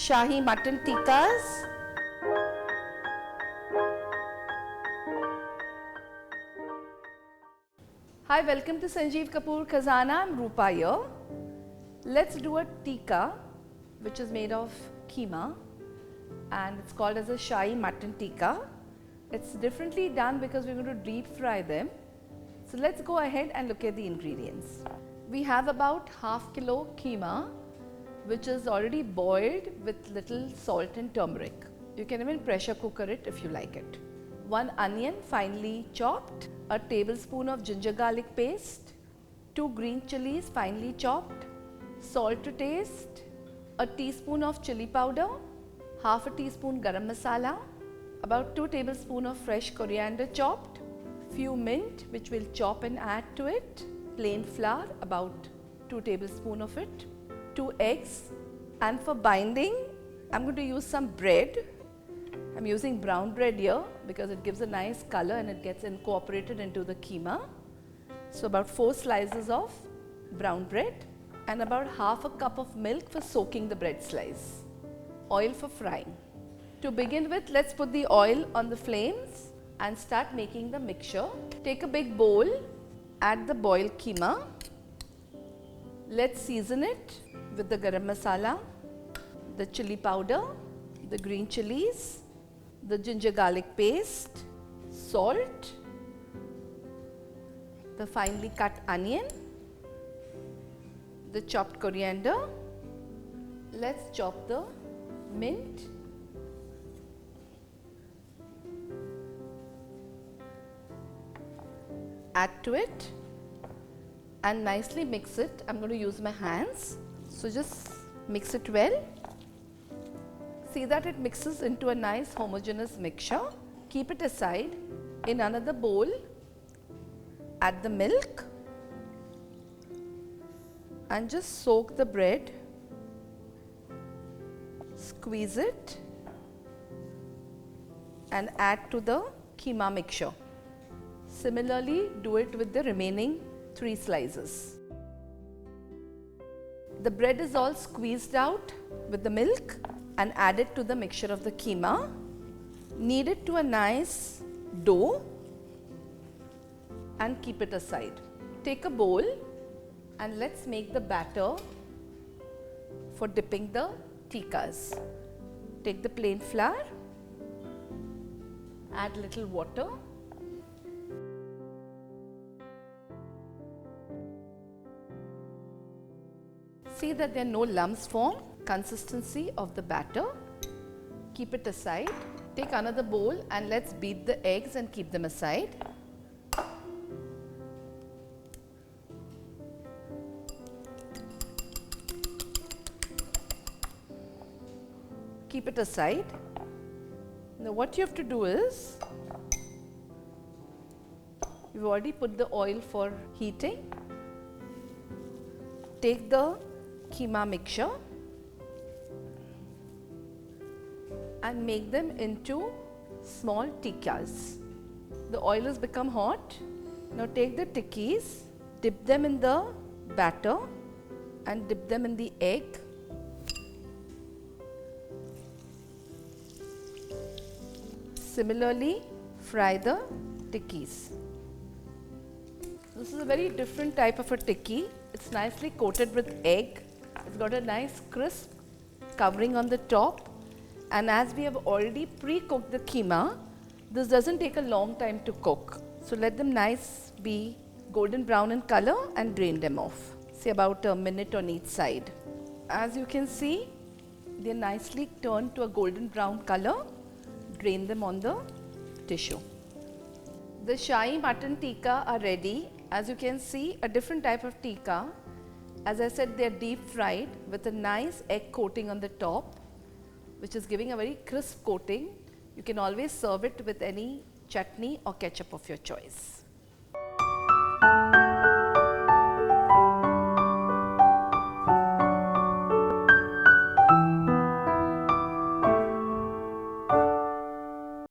Shahi mutton tikkas. Hi, welcome to Sanjeev Kapoor Khazana. I'm Rupa here. Let's do a tikka which is made of keema and it's called as a Shahi mutton tikka. It's differently done because we're going to deep fry them. So let's go ahead and look at the ingredients. We have about half kilo keema which is already boiled with little salt and turmeric. You can even pressure cooker it if you like it. 1 onion finely chopped, a tablespoon of ginger garlic paste, 2 green chilies finely chopped, salt to taste, a teaspoon of chili powder, half a teaspoon garam masala, about 2 tablespoons of fresh coriander chopped, few mint which we'll chop and add to it, plain flour about 2 tablespoons of it, 2 eggs, and for binding I'm going to use some bread. I'm using brown bread here because it gives a nice color and it gets incorporated into the keema. So about 4 slices of brown bread and about half a cup of milk for soaking the bread slice. Oil for frying. To begin with, let's put the oil on the flames and start making the mixture. Take a big bowl, add the boiled keema. Let's season it with the garam masala, the chili powder, the green chilies, the ginger garlic paste, salt, the finely cut onion, the chopped coriander. Let's chop the mint, add to it and nicely mix it. I'm going to use my hands. So just mix it well. See that it mixes into a nice homogeneous mixture. Keep it aside. In another bowl, add the milk and just soak the bread. Squeeze it and add to the keema mixture. Similarly, do it with the remaining 3 slices. The bread is all squeezed out with the milk and add it to the mixture of the keema. Knead it to a nice dough and keep it aside. Take a bowl and let's make the batter for dipping the tikkas. Take the plain flour, add little water, see that there are no lumps formed. Consistency of the batter. Keep it aside. Take another bowl and let's beat the eggs and keep them aside. Keep it aside. Now what you have to do is, you've already put the oil for heating. Take the keema mixture and make them into small tikkas. The oil has become hot. Now take the tikkis, dip them in the batter and dip them in the egg. Similarly, fry the tikkis. This is a very different type of a tikki. It's nicely coated with egg. It's got a nice crisp covering on the top. And as we have already pre-cooked the keema, this doesn't take a long time to cook. So let them nice be golden brown in color and drain them off. Say about a minute on each side. As you can see, they're nicely turned to a golden brown color. Drain them on the tissue. The Shahi mutton tikka are ready. As you can see, a different type of tikka. As I said, they're deep fried with a nice egg coating on the top, which is giving a very crisp coating. You can always serve it with any chutney or ketchup of your choice.